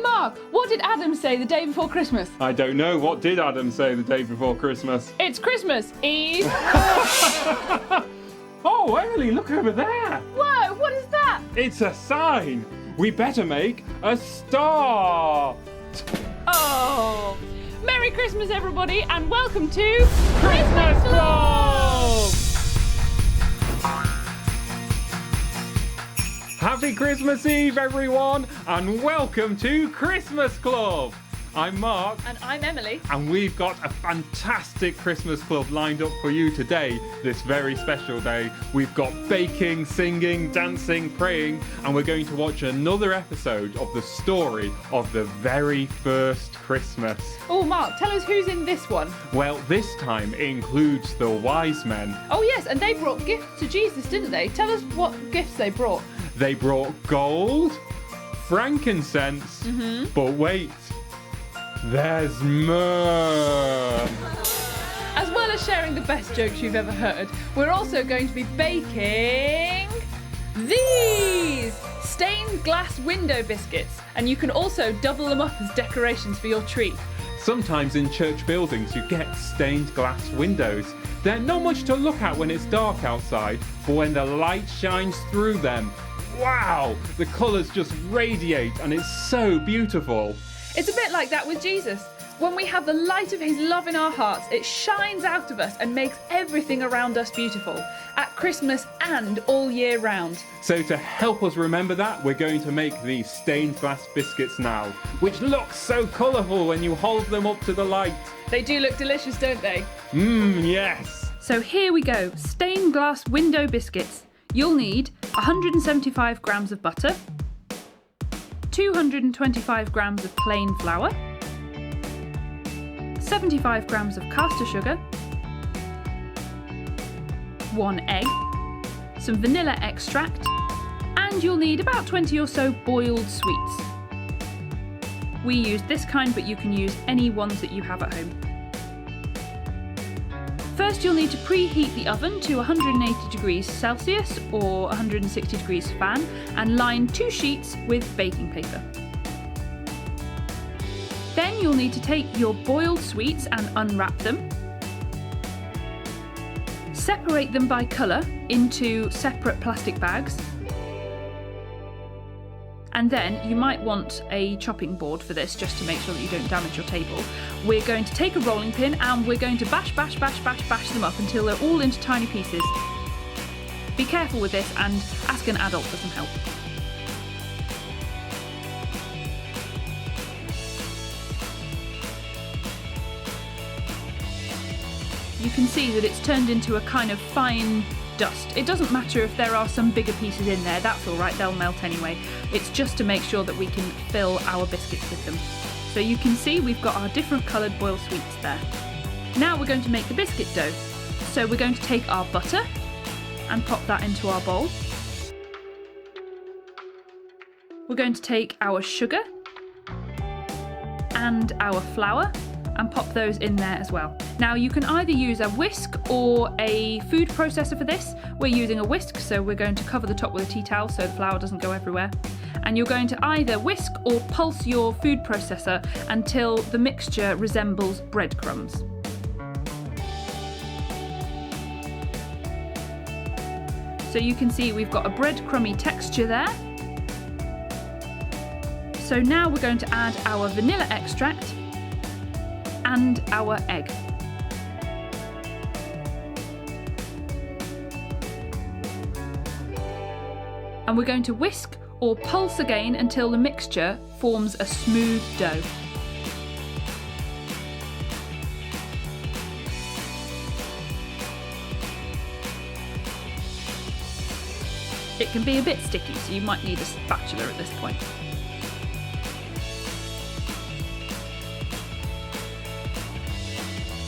Mark, what did Adam say the day before Christmas? I don't know. What did Adam say the day before Christmas? It's Christmas Eve. Oh, Emily, look over there. Whoa, what is that? It's a sign. We better make a start. Oh, Merry Christmas, everybody, and welcome to Christmas Club! Happy Christmas Eve, everyone, and welcome to Christmas Club. I'm Mark. And I'm Emily. And we've got a fantastic Christmas Club lined up for you today, this very special day. We've got baking, singing, dancing, praying, and we're going to watch another episode of the story of the very first Christmas. Oh, Mark, tell us who's in this one. Well, this time it includes the wise men. Oh, yes, and they brought gifts to Jesus, didn't they? Tell us what gifts they brought. They brought gold, frankincense, but wait, there's myrrh. As well as sharing the best jokes you've ever heard, we're also going to be baking these stained glass window biscuits, and you can also double them up as decorations for your tree. Sometimes in church buildings you get stained glass windows. They're not much to look at when it's dark outside, but when the light shines through them, wow, the colours just radiate and it's so beautiful. It's a bit like that with Jesus. When we have the light of his love in our hearts, it shines out of us and makes everything around us beautiful, at Christmas and all year round. So to help us remember that, we're going to make these stained glass biscuits now, which look so colourful when you hold them up to the light. They do look delicious, don't they? Yes. So here we go, stained glass window biscuits. You'll need 175 grams of butter, 225 grams of plain flour, 75 grams of caster sugar, 1 egg, some vanilla extract, and you'll need about 20 or so boiled sweets. We use this kind, but you can use any ones that you have at home. First, you'll need to preheat the oven to 180 degrees Celsius or 160 degrees fan and line 2 sheets with baking paper. Then you'll need to take your boiled sweets and unwrap them. Separate them by colour into separate plastic bags. And then you might want a chopping board for this, just to make sure that you don't damage your table. We're going to take a rolling pin and we're going to bash them up until they're all into tiny pieces. Be careful with this and ask an adult for some help. You can see that it's turned into a kind of fine dust. It doesn't matter if there are some bigger pieces in there, that's alright, they'll melt anyway. It's just to make sure that we can fill our biscuits with them. So you can see we've got our different coloured boiled sweets there. Now we're going to make the biscuit dough. So we're going to take our butter and pop that into our bowl. We're going to take our sugar and our flour and pop those in there as well. Now you can either use a whisk or a food processor for this. We're using a whisk, so we're going to cover the top with a tea towel so the flour doesn't go everywhere. And you're going to either whisk or pulse your food processor until the mixture resembles breadcrumbs. So you can see we've got a breadcrumby texture there. So now we're going to add our vanilla extract and our egg. And we're going to whisk or pulse again until the mixture forms a smooth dough. It can be a bit sticky, so you might need a spatula at this point.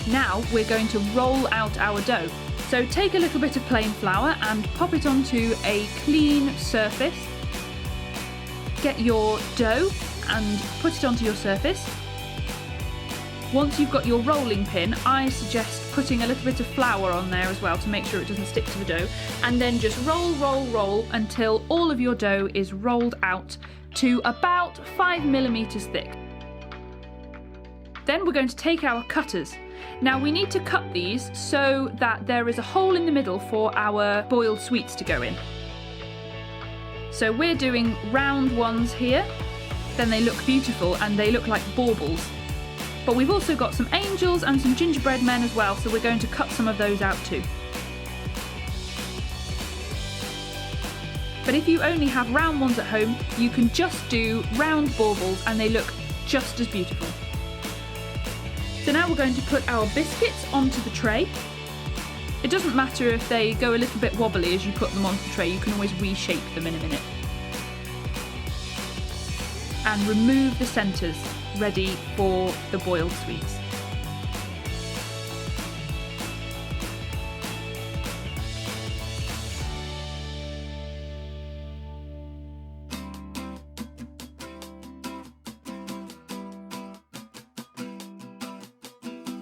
Now we're going to roll out our dough. So take a little bit of plain flour and pop it onto a clean surface. Get your dough and put it onto your surface. Once you've got your rolling pin, I suggest putting a little bit of flour on there as well to make sure it doesn't stick to the dough, and then just roll until all of your dough is rolled out to about 5 millimeters thick. Then we're going to take our cutters. Now we need to cut these so that there is a hole in the middle for our boiled sweets to go in. So we're doing round ones here, then they look beautiful and they look like baubles. But we've also got some angels and some gingerbread men as well, so we're going to cut some of those out too. But if you only have round ones at home, you can just do round baubles and they look just as beautiful. So now we're going to put our biscuits onto the tray. It doesn't matter if they go a little bit wobbly as you put them onto the tray, you can always reshape them in a minute. And remove the centres, ready for the boiled sweets.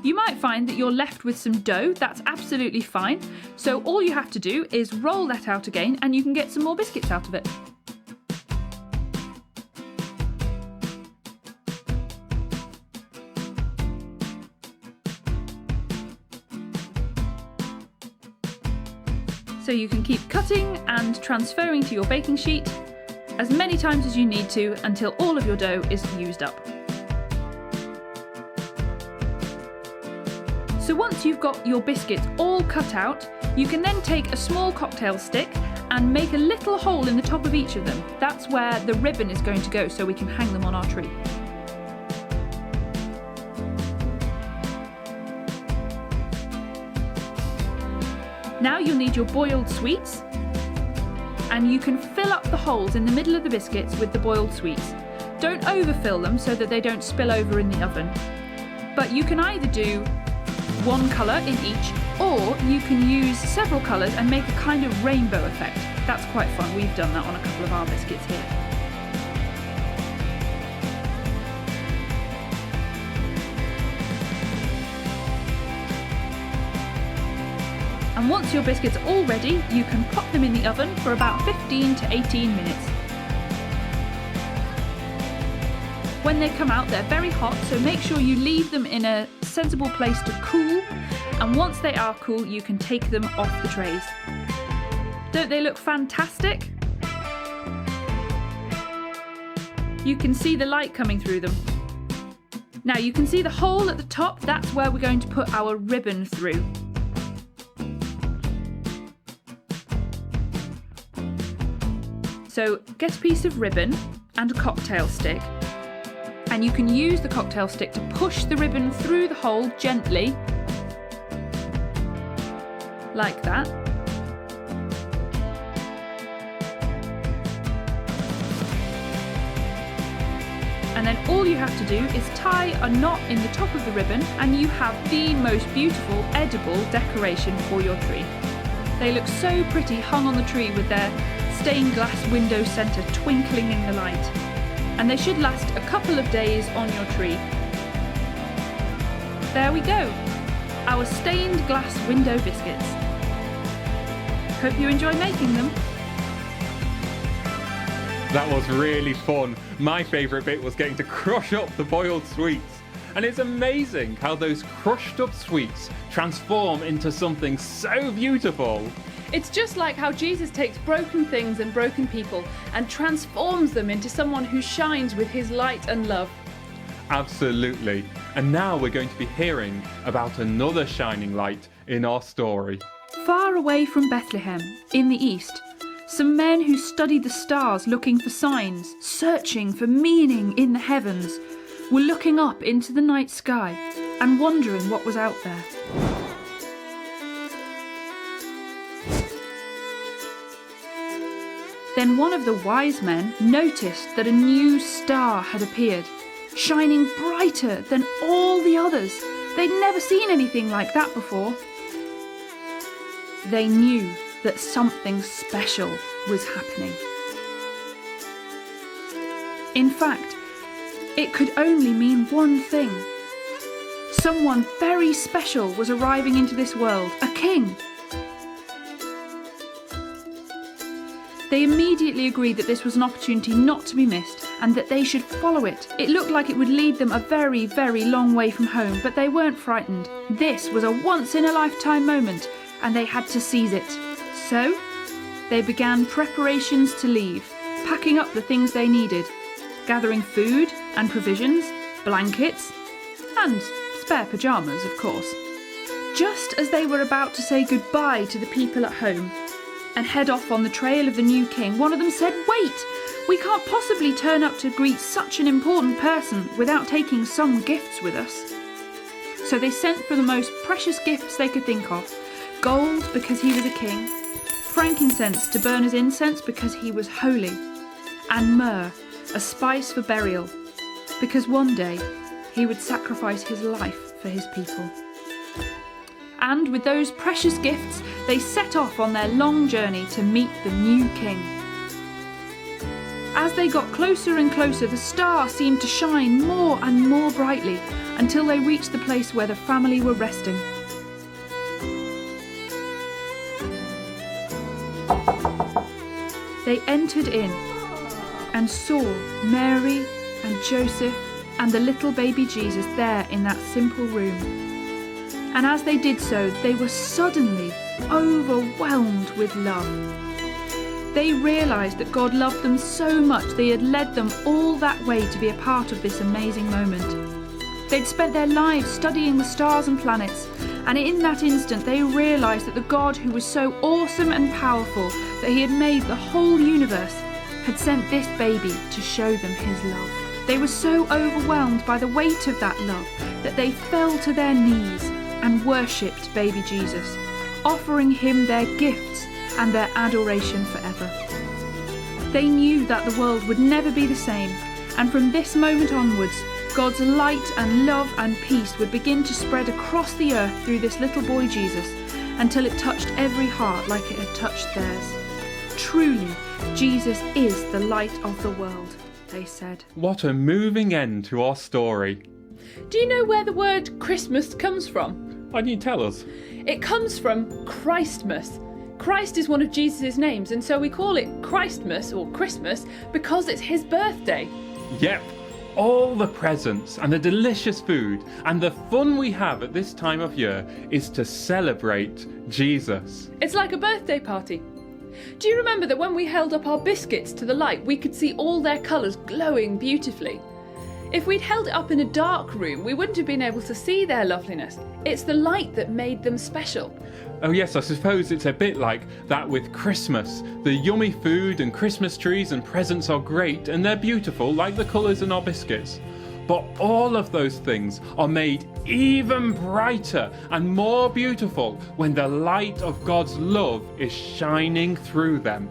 You might find that you're left with some dough. That's absolutely fine. So all you have to do is roll that out again and you can get some more biscuits out of it. So you can keep cutting and transferring to your baking sheet as many times as you need to until all of your dough is used up. So once you've got your biscuits all cut out, you can then take a small cocktail stick and make a little hole in the top of each of them. That's where the ribbon is going to go so we can hang them on our tree. Now you'll need your boiled sweets, and you can fill up the holes in the middle of the biscuits with the boiled sweets. Don't overfill them so that they don't spill over in the oven. But you can either do one colour in each, or you can use several colours and make a kind of rainbow effect. That's quite fun. We've done that on a couple of our biscuits here. And once your biscuits are all ready, you can pop them in the oven for about 15 to 18 minutes. When they come out, they're very hot, so make sure you leave them in a sensible place to cool, and once they are cool, you can take them off the trays. Don't they look fantastic? You can see the light coming through them. Now you can see the hole at the top, that's where we're going to put our ribbon through. So get a piece of ribbon and a cocktail stick, and you can use the cocktail stick to push the ribbon through the hole gently, like that. And then all you have to do is tie a knot in the top of the ribbon and you have the most beautiful edible decoration for your tree. They look so pretty hung on the tree with their stained glass window centre twinkling in the light. And they should last a couple of days on your tree. There we go, our stained glass window biscuits. Hope you enjoy making them. That was really fun. My favourite bit was getting to crush up the boiled sweets. And it's amazing how those crushed up sweets transform into something so beautiful. It's just like how Jesus takes broken things and broken people and transforms them into someone who shines with his light and love. Absolutely. And now we're going to be hearing about another shining light in our story. Far away from Bethlehem, in the east, some men who studied the stars looking for signs, searching for meaning in the heavens, were looking up into the night sky and wondering what was out there. Then one of the wise men noticed that a new star had appeared, shining brighter than all the others. They'd never seen anything like that before. They knew that something special was happening. In fact, it could only mean one thing. Someone very special was arriving into this world, a king. They immediately agreed that this was an opportunity not to be missed and that they should follow it. It looked like it would lead them a very, very long way from home, but they weren't frightened. This was a once-in-a-lifetime moment and they had to seize it. So, they began preparations to leave, packing up the things they needed, gathering food and provisions, blankets, and spare pyjamas, of course. Just as they were about to say goodbye to the people at home and head off on the trail of the new king, one of them said, "Wait! We can't possibly turn up to greet such an important person without taking some gifts with us." So they sent for the most precious gifts they could think of. Gold because he was a king, frankincense to burn as incense because he was holy, and myrrh, a spice for burial, because one day he would sacrifice his life for his people. And with those precious gifts, they set off on their long journey to meet the new king. As they got closer and closer, the star seemed to shine more and more brightly until they reached the place where the family were resting. They entered in and saw Mary and Joseph and the little baby Jesus there in that simple room. And as they did so, they were suddenly overwhelmed with love. They realised that God loved them so much that he had led them all that way to be a part of this amazing moment. They'd spent their lives studying the stars and planets, and in that instant they realised that the God who was so awesome and powerful that he had made the whole universe had sent this baby to show them his love. They were so overwhelmed by the weight of that love that they fell to their knees and worshipped baby Jesus, offering him their gifts and their adoration forever. They knew that the world would never be the same, and from this moment onwards, God's light and love and peace would begin to spread across the earth through this little boy Jesus until it touched every heart like it had touched theirs. Truly, Jesus is the light of the world, they said. What a moving end to our story. Do you know where the word Christmas comes from? Why don't you tell us? It comes from Christmas. Christ is one of Jesus' names, and so we call it Christmas or Christmas because it's his birthday. Yep, all the presents and the delicious food and the fun we have at this time of year is to celebrate Jesus. It's like a birthday party. Do you remember that when we held up our biscuits to the light, we could see all their colours glowing beautifully? If we'd held it up in a dark room, we wouldn't have been able to see their loveliness. It's the light that made them special. Oh yes, I suppose it's a bit like that with Christmas. The yummy food and Christmas trees and presents are great and they're beautiful like the colours in our biscuits. But all of those things are made even brighter and more beautiful when the light of God's love is shining through them.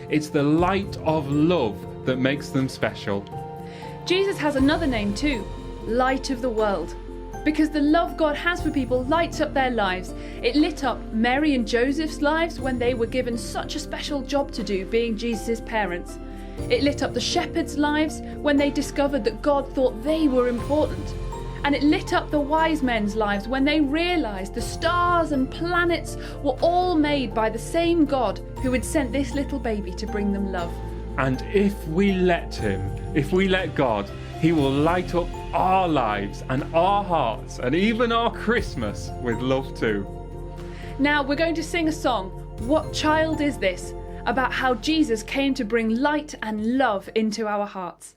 It's the light of love that makes them special. Jesus has another name too, Light of the World. Because the love God has for people lights up their lives. It lit up Mary and Joseph's lives when they were given such a special job to do, being Jesus' parents. It lit up the shepherds' lives when they discovered that God thought they were important. And it lit up the wise men's lives when they realised the stars and planets were all made by the same God who had sent this little baby to bring them love. And if we let him, if we let God, he will light up our lives and our hearts and even our Christmas with love too. Now we're going to sing a song, What Child Is This?, about how Jesus came to bring light and love into our hearts.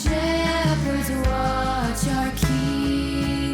Shepherds watch our King.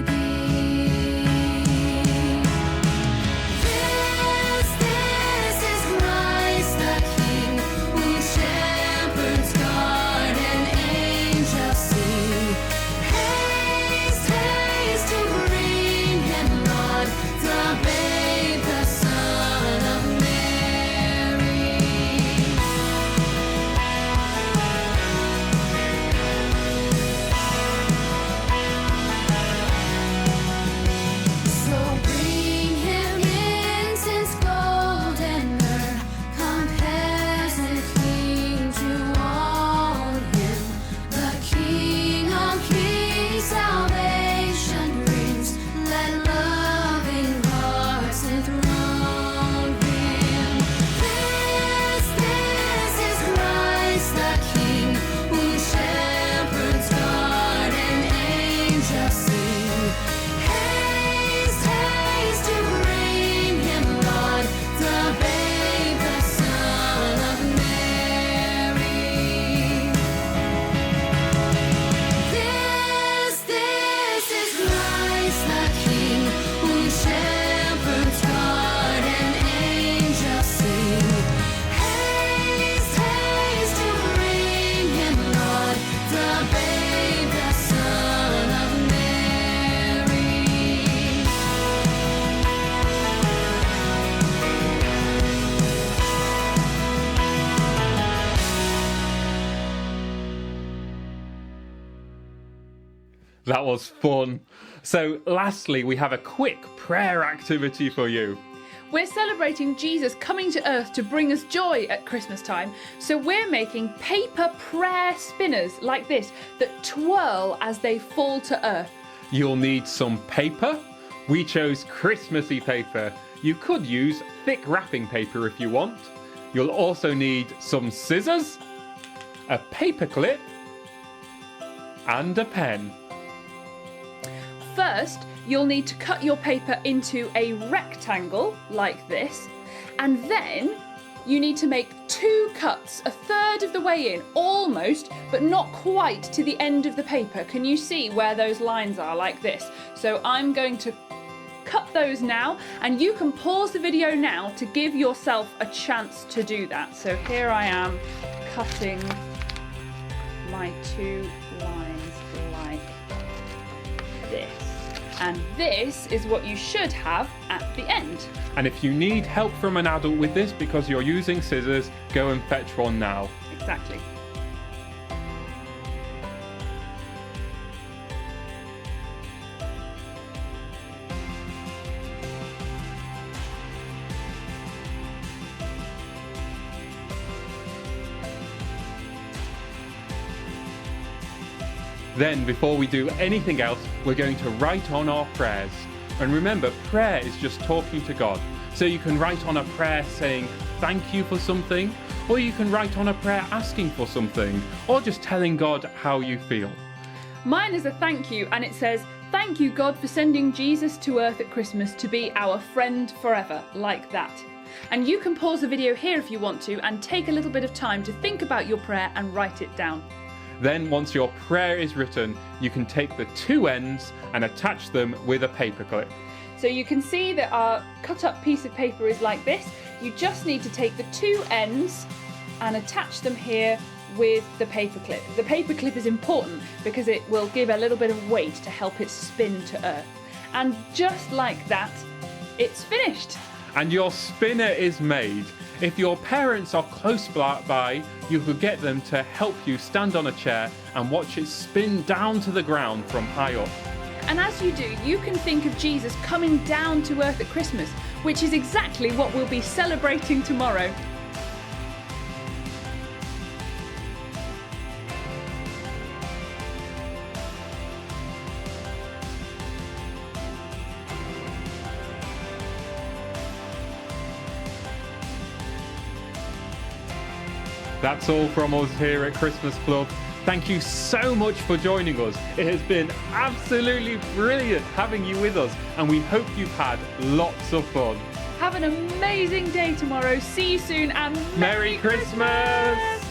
That was fun. So lastly, we have a quick prayer activity for you. We're celebrating Jesus coming to earth to bring us joy at Christmas time, so we're making paper prayer spinners like this that twirl as they fall to earth. You'll need some paper. We chose Christmassy paper. You could use thick wrapping paper if you want. You'll also need some scissors, a paper clip, and a pen. First, you'll need to cut your paper into a rectangle like this, and then you need to make 2 cuts, a third of the way in, almost, but not quite to the end of the paper. Can you see where those lines are like this? So I'm going to cut those now, and you can pause the video now to give yourself a chance to do that. So here I am cutting my 2 lines like this. And this is what you should have at the end. And if you need help from an adult with this because you're using scissors, go and fetch one now. Exactly. Then, before we do anything else, we're going to write on our prayers. And remember, prayer is just talking to God. So you can write on a prayer saying thank you for something, or you can write on a prayer asking for something, or just telling God how you feel. Mine is a thank you, and it says, "Thank you, God, for sending Jesus to earth at Christmas to be our friend forever," like that. And you can pause the video here if you want to and take a little bit of time to think about your prayer and write it down. Then, once your prayer is written, you can take the 2 ends and attach them with a paper clip. So you can see that our cut up piece of paper is like this. You just need to take the 2 ends and attach them here with the paper clip. The paper clip is important because it will give a little bit of weight to help it spin to earth. And just like that, it's finished. And your spinner is made. If your parents are close by, you could get them to help you stand on a chair and watch it spin down to the ground from high up. And as you do, you can think of Jesus coming down to earth at Christmas, which is exactly what we'll be celebrating tomorrow. That's all from us here at Christmas Club. Thank you so much for joining us. It has been absolutely brilliant having you with us, and we hope you've had lots of fun. Have an amazing day tomorrow. See you soon, and Merry Christmas!